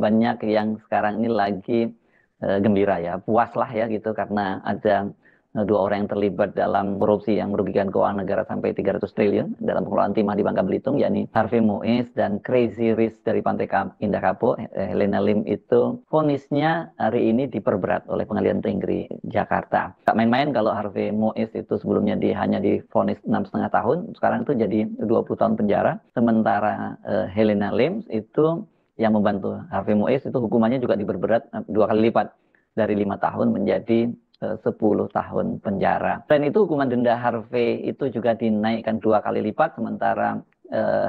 banyak yang sekarang ini lagi gembira ya, puas lah ya gitu karena ada dua orang yang terlibat dalam korupsi yang merugikan keuangan negara sampai 300 triliun dalam pengelolaan timah di Bangka Belitung, yakni Harvey Muiz dan Crazy Rich dari Pantai Indah Kapuk, Helena Lim itu vonisnya hari ini diperberat oleh Pengadilan Tinggi Jakarta. Tak main-main kalau Harvey Muiz itu sebelumnya hanya divonis 6,5 tahun, sekarang itu jadi 20 tahun penjara. Sementara Helena Lim itu yang membantu Harvey Muiz itu hukumannya juga diperberat 2 kali lipat dari 5 tahun menjadi 10 tahun penjara. Selain itu hukuman denda Harvey itu juga dinaikkan 2 kali lipat, sementara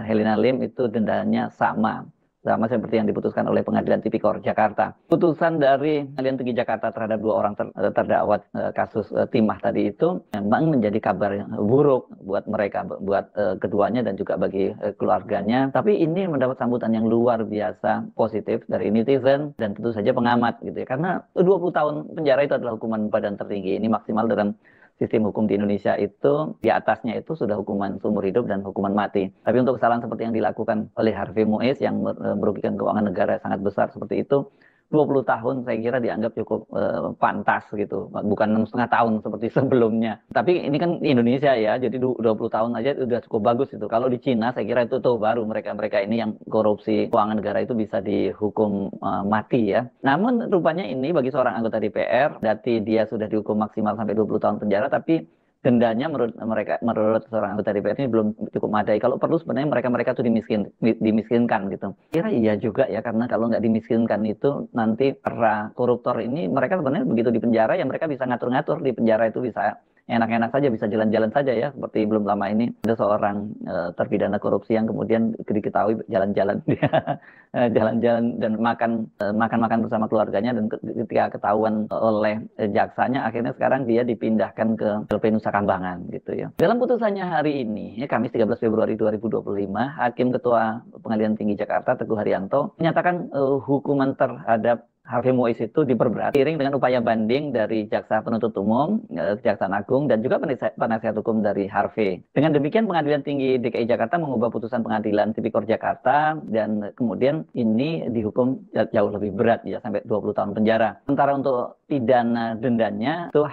Helena Lim itu dendanya sama seperti yang diputuskan oleh Pengadilan Tipikor Jakarta. Putusan dari Pengadilan Tinggi Jakarta terhadap dua orang terdakwa kasus timah tadi itu memang menjadi kabar yang buruk buat mereka, buat keduanya dan juga bagi keluarganya. Tapi ini mendapat sambutan yang luar biasa positif dari netizen dan tentu saja pengamat gitu ya. Karena 20 tahun penjara itu adalah hukuman badan tertinggi. Ini maksimal dalam sistem hukum di Indonesia itu di atasnya itu sudah hukuman seumur hidup dan hukuman mati. Tapi untuk kesalahan seperti yang dilakukan oleh Harvey Muiz yang merugikan keuangan negara sangat besar seperti itu, 20 tahun saya kira dianggap cukup pantas gitu. Bukan 6,5 tahun seperti sebelumnya. Tapi ini kan Indonesia ya, jadi 20 tahun aja udah cukup bagus itu. Kalau di Cina saya kira itu tuh baru mereka-mereka ini yang korupsi keuangan negara itu bisa dihukum mati ya. Namun rupanya ini bagi seorang anggota DPR, berarti dia sudah dihukum maksimal sampai 20 tahun penjara, tapi dendanya menurut seorang anggota DPR ini belum cukup madai. Kalau perlu sebenarnya mereka tuh dimiskinkan gitu. Kira iya juga ya, karena kalau nggak dimiskinkan itu nanti para koruptor ini mereka sebenarnya begitu di penjara ya mereka bisa ngatur-ngatur di penjara, itu bisa enak-enak saja, bisa jalan-jalan saja ya. Seperti belum lama ini ada seorang terpidana korupsi yang kemudian diketahui jalan-jalan jalan-jalan dan makan-makan bersama keluarganya, dan ketika ketahuan oleh jaksanya akhirnya sekarang dia dipindahkan ke LP Nusa Kambangan gitu ya. Dalam putusannya hari ini, ya, Kamis 13 Februari 2025, Hakim Ketua Pengadilan Tinggi Jakarta Teguh Haryanto menyatakan hukuman terhadap Harvey Muiz itu diperberat seiring dengan upaya banding dari Jaksa Penuntut Umum, Kejaksaan Agung, dan juga penasihat hukum dari Harvey. Dengan demikian Pengadilan Tinggi DKI Jakarta mengubah putusan Pengadilan Tipikor Jakarta dan kemudian ini dihukum jauh lebih berat ya, sampai 20 tahun penjara. Sementara untuk pidana dendanya itu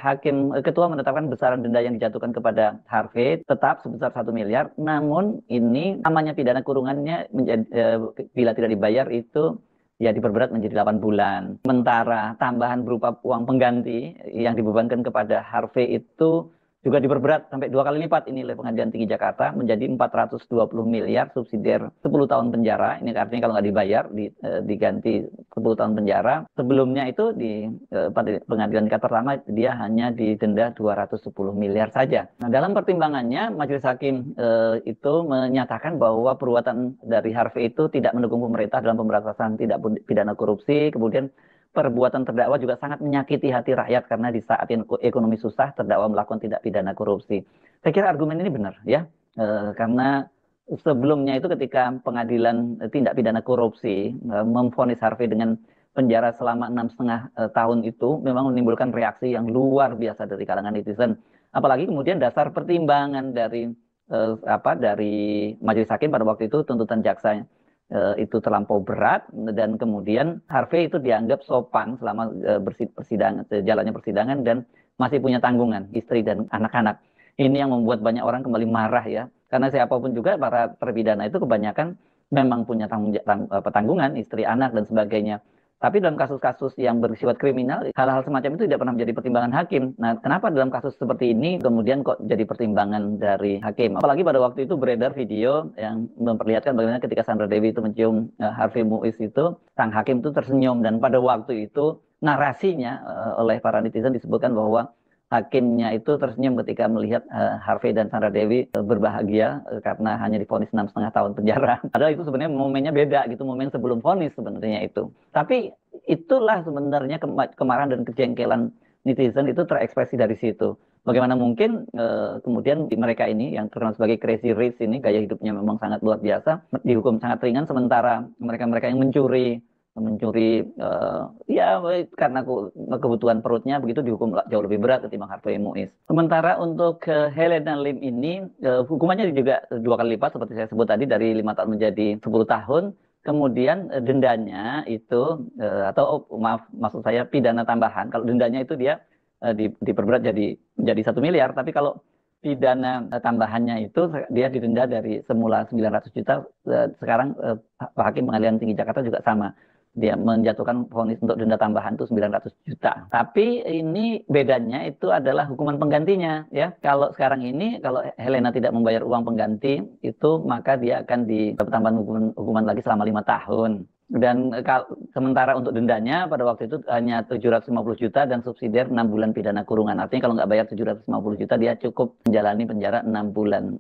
ketua menetapkan besaran denda yang dijatuhkan kepada Harvey tetap sebesar 1 miliar. Namun ini namanya pidana kurungannya bila tidak dibayar itu ya diperberat menjadi 8 bulan. Sementara tambahan berupa uang pengganti yang dibebankan kepada Harvey itu juga diperberat sampai 2 kali lipat ini oleh Pengadilan Tinggi Jakarta menjadi 420 miliar subsidiar 10 tahun penjara. Ini artinya kalau nggak dibayar diganti 10 tahun penjara. Sebelumnya itu di Pengadilan tingkat pertama dia hanya didenda 210 miliar saja. Nah, dalam pertimbangannya Majelis Hakim itu menyatakan bahwa perbuatan dari Harvey itu tidak mendukung pemerintah dalam pemberantasan tindak pidana korupsi. Kemudian perbuatan terdakwa juga sangat menyakiti hati rakyat karena di saat ekonomi susah terdakwa melakukan tindak pidana korupsi. Saya kira argumen ini benar ya, karena sebelumnya itu ketika pengadilan tindak pidana korupsi memvonis Harvey dengan penjara selama 6,5 tahun itu memang menimbulkan reaksi yang luar biasa dari kalangan netizen. Apalagi kemudian dasar pertimbangan dari dari Majelis Hakim pada waktu itu tuntutan jaksa itu terlampau berat, dan kemudian Harvey itu dianggap sopan selama jalannya persidangan dan masih punya tanggungan istri dan anak-anak. Ini yang membuat banyak orang kembali marah ya, karena siapapun juga para terpidana itu kebanyakan memang punya tanggungan istri, anak dan sebagainya. Tapi dalam kasus-kasus yang bersifat kriminal, hal-hal semacam itu tidak pernah menjadi pertimbangan hakim. Nah, kenapa dalam kasus seperti ini kemudian kok jadi pertimbangan dari hakim? Apalagi pada waktu itu beredar video yang memperlihatkan bagaimana ketika Sandra Dewi itu mencium Harvey Muiz itu, sang hakim itu tersenyum, dan pada waktu itu narasinya oleh para netizen disebutkan bahwa hakimnya itu tersenyum ketika melihat Harvey dan Sandra Dewi berbahagia karena hanya divonis 6,5 tahun penjara. Padahal itu sebenarnya momennya beda gitu, momen sebelum vonis sebenarnya itu. Tapi itulah sebenarnya kemarahan dan kejengkelan netizen itu terekspresi dari situ. Bagaimana mungkin kemudian mereka ini yang terkenal sebagai Crazy Rich ini gaya hidupnya memang sangat luar biasa, dihukum sangat ringan, sementara mereka-mereka yang mencuri ya karena kebutuhan perutnya begitu dihukum jauh lebih berat ketimbang Harvey Muiz. Sementara untuk Helena Lim ini hukumannya juga 2 kali lipat seperti saya sebut tadi, dari 5 tahun menjadi 10 tahun. Kemudian dendanya itu atau maaf maksud saya pidana tambahan. Kalau dendanya itu dia diperberat jadi 1 miliar, tapi kalau pidana tambahannya itu dia didenda dari semula 900 juta, sekarang Hakim Pengadilan Tinggi Jakarta juga sama. Dia menjatuhkan vonis untuk denda tambahan itu 900 juta. Tapi ini bedanya itu adalah hukuman penggantinya ya. Kalau sekarang ini kalau Helena tidak membayar uang pengganti itu maka dia akan ditambahkan hukuman lagi selama 5 tahun. Dan sementara untuk dendanya pada waktu itu hanya 750 juta dan subsidiar 6 bulan pidana kurungan. Artinya kalau nggak bayar 750 juta dia cukup menjalani penjara 6 bulan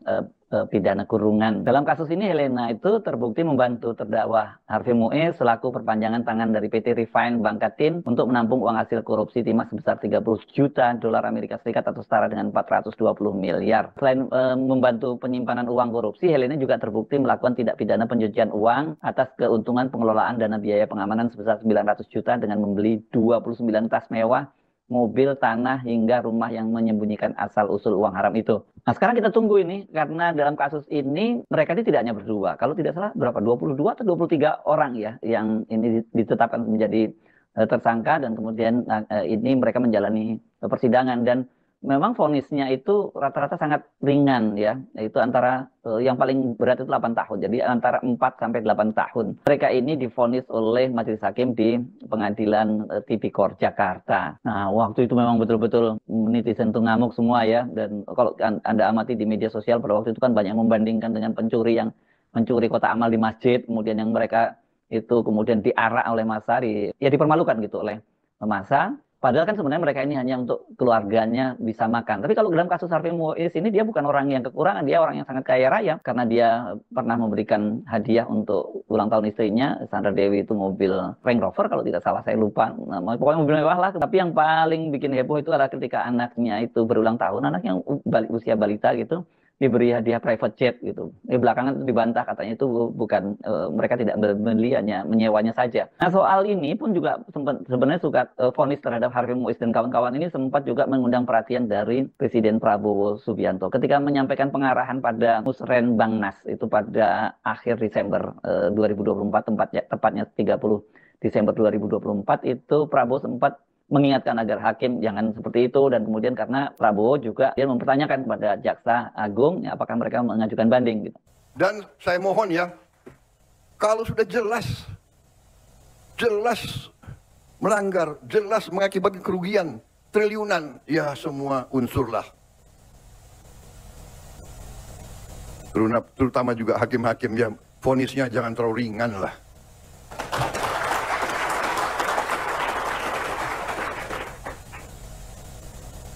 pidana kurungan. Dalam kasus ini Helena itu terbukti membantu terdakwa Harvey Muiz selaku perpanjangan tangan dari PT Refine Bangkatin untuk menampung uang hasil korupsi timah sebesar 30 juta dolar Amerika Serikat atau setara dengan 420 miliar. Selain membantu penyimpanan uang korupsi, Helena juga terbukti melakukan tindak pidana pencucian uang atas keuntungan pengelolaan dana biaya pengamanan sebesar 900 juta dengan membeli 29 tas mewah, mobil, tanah, hingga rumah yang menyembunyikan asal-usul uang haram itu. Nah, sekarang kita tunggu ini, karena dalam kasus ini, mereka ini tidak hanya berdua. Kalau tidak salah, berapa? 22 atau 23 orang ya, yang ini ditetapkan menjadi tersangka, dan kemudian ini mereka menjalani persidangan. Dan memang vonisnya itu rata-rata sangat ringan ya, yaitu antara yang paling berat itu 8 tahun. Jadi antara 4 sampai 8 tahun. Mereka ini divonis oleh majelis hakim di Pengadilan Tipikor Jakarta. Nah, waktu itu memang betul-betul netizen tuh ngamuk semua ya. Dan kalau Anda amati di media sosial pada waktu itu kan banyak membandingkan dengan pencuri yang mencuri kotak amal di masjid, kemudian yang mereka itu kemudian diarak oleh massa, ya dipermalukan gitu oleh massa. Padahal kan sebenarnya mereka ini hanya untuk keluarganya bisa makan. Tapi kalau dalam kasus Harvey Muiz ini dia bukan orang yang kekurangan, dia orang yang sangat kaya raya karena dia pernah memberikan hadiah untuk ulang tahun istrinya, Sandra Dewi, itu mobil Range Rover kalau tidak salah, saya lupa. Nah, pokoknya mobil mewah lah. Tapi yang paling bikin heboh itu adalah ketika anaknya itu berulang tahun, anak yang usia balita gitu, diberi hadiah private jet gitu. Belakangan itu dibantah, katanya itu bukan, mereka tidak membeli, hanya menyewanya saja. Nah, soal ini pun juga sebenarnya vonis terhadap Harvey Muiz dan kawan-kawan ini sempat juga mengundang perhatian dari Presiden Prabowo Subianto ketika menyampaikan pengarahan pada Musrenbangnas itu pada akhir Desember 2024, tepatnya 30 Desember 2024 itu Prabowo sempat mengingatkan agar hakim jangan seperti itu, dan kemudian karena Prabowo juga dia mempertanyakan kepada Jaksa Agung ya, apakah mereka mengajukan banding gitu. Dan saya mohon ya, kalau sudah jelas melanggar, jelas mengakibatkan kerugian triliunan, ya semua unsurlah. Terutama juga hakim-hakim ya, vonisnya jangan terlalu ringan lah.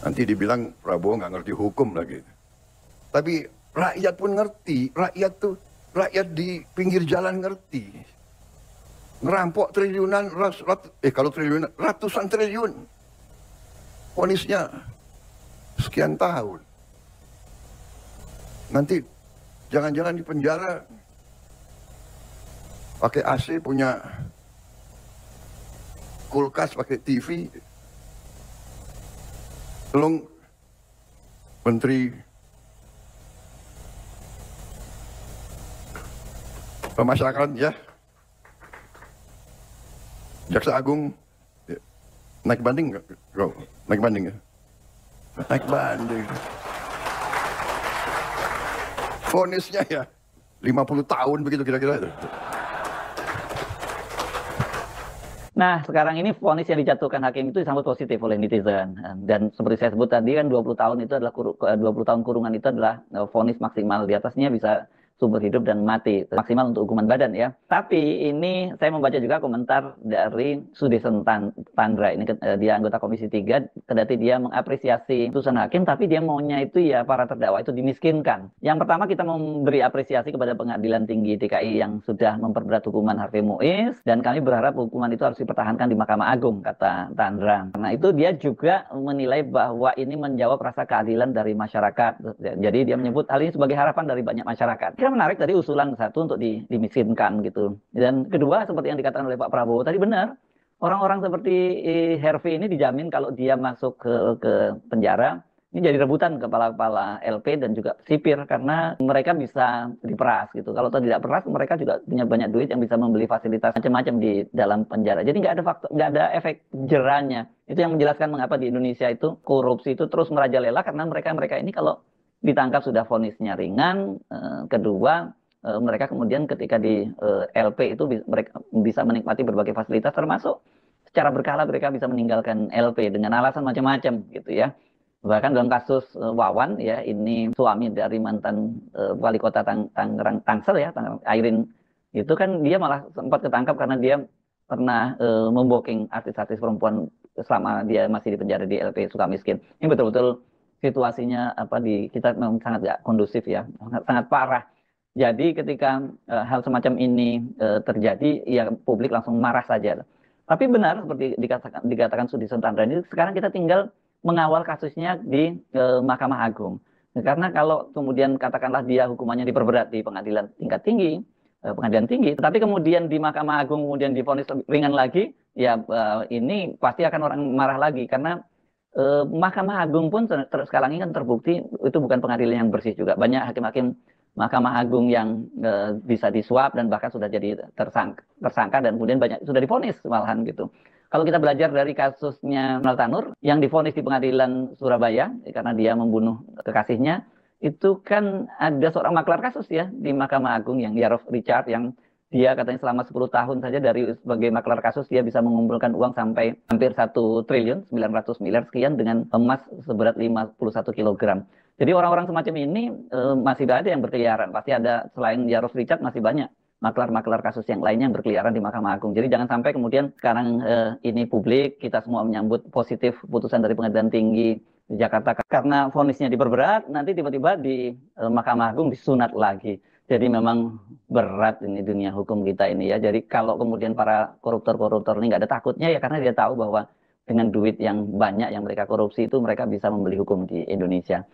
Nanti dibilang Prabowo nggak ngerti hukum lagi. Tapi rakyat pun ngerti, rakyat di pinggir jalan ngerti. Ngerampok triliunan, kalau triliunan, ratusan triliun. Vonisnya sekian tahun. Nanti jangan-jangan di penjara pakai AC, punya kulkas, pakai TV. Tolong Menteri Pemasyarakatan ya, Jaksa Agung ya, naik banding nggak? Naik banding ya? Naik banding. Vonisnya ya 50 tahun begitu kira-kira. Nah, sekarang ini vonis yang dijatuhkan hakim itu disambut positif oleh netizen. Dan seperti saya sebut tadi kan 20 tahun itu adalah 20 tahun kurungan itu adalah vonis maksimal. Di atasnya bisa sumber hidup dan mati, maksimal untuk hukuman badan ya. Tapi ini saya membaca juga komentar dari Sudesen Tandra, ini dia anggota Komisi 3, kendati dia mengapresiasi putusan hakim, tapi dia maunya itu ya para terdakwa itu dimiskinkan. Yang pertama, kita memberi apresiasi kepada Pengadilan Tinggi DKI yang sudah memperberat hukuman Harvey Muiz, dan kami berharap hukuman itu harus dipertahankan di Mahkamah Agung, kata Tandra. Karena itu dia juga menilai bahwa ini menjawab rasa keadilan dari masyarakat. Jadi dia menyebut hal ini sebagai harapan dari banyak masyarakat. Menarik tadi usulan satu untuk dimiskinkan gitu. Dan kedua, seperti yang dikatakan oleh Pak Prabowo tadi, benar. Orang-orang seperti Harvey ini dijamin kalau dia masuk ke penjara, ini jadi rebutan kepala-kepala LP dan juga sipir karena mereka bisa diperas gitu. Kalau tidak peras, mereka juga punya banyak duit yang bisa membeli fasilitas macam-macam di dalam penjara. Jadi nggak ada faktor, nggak ada efek jerahnya. Itu yang menjelaskan mengapa di Indonesia itu korupsi itu terus merajalela karena mereka ini kalau ditangkap sudah vonisnya ringan. Kedua, mereka kemudian ketika di LP itu mereka bisa menikmati berbagai fasilitas termasuk secara berkala mereka bisa meninggalkan LP dengan alasan macam-macam gitu ya. Bahkan dalam kasus Wawan ya, ini suami dari mantan wali kota Tangerang, Tangsel ya, Airin, itu kan dia malah sempat ketangkap karena dia pernah memboking artis-artis perempuan selama dia masih di penjara di LP Sukamiskin. Ini betul-betul situasinya apa di kita memang sangat nggak kondusif ya, sangat parah. Jadi ketika hal semacam ini terjadi, ya publik langsung marah saja. Tapi benar seperti dikatakan Sudison Tandra ini, sekarang kita tinggal mengawal kasusnya di Mahkamah Agung. Karena kalau kemudian katakanlah dia hukumannya diperberat di pengadilan tingkat tinggi, pengadilan tinggi, tetapi kemudian di Mahkamah Agung kemudian divonis ringan lagi, ya ini pasti akan orang marah lagi karena Mahkamah Agung pun sekarang ini kan terbukti itu bukan pengadilan yang bersih juga. Banyak hakim-hakim Mahkamah Agung yang bisa disuap dan bahkan sudah jadi tersangka dan kemudian banyak sudah divonis malahan gitu. Kalau kita belajar dari kasusnya Donald Tanur yang divonis di pengadilan Surabaya karena dia membunuh kekasihnya, itu kan ada seorang maklar kasus ya di Mahkamah Agung yang Yarof Richard yang dia katanya selama 10 tahun saja dari sebagai maklar kasus dia bisa mengumpulkan uang sampai hampir 1 triliun 900 miliar sekian dengan emas seberat 51 kilogram. Jadi orang-orang semacam ini masih ada yang berkeliaran. Pasti ada selain Yarof Richard masih banyak maklar-maklar kasus yang lainnya yang berkeliaran di Mahkamah Agung. Jadi jangan sampai kemudian sekarang ini publik, kita semua menyambut positif putusan dari Pengadilan Tinggi di Jakarta karena vonisnya diperberat, nanti tiba-tiba di Mahkamah Agung disunat lagi. Jadi memang berat ini dunia hukum kita ini ya. Jadi kalau kemudian para koruptor-koruptor ini nggak ada takutnya ya karena dia tahu bahwa dengan duit yang banyak yang mereka korupsi itu mereka bisa membeli hukum di Indonesia.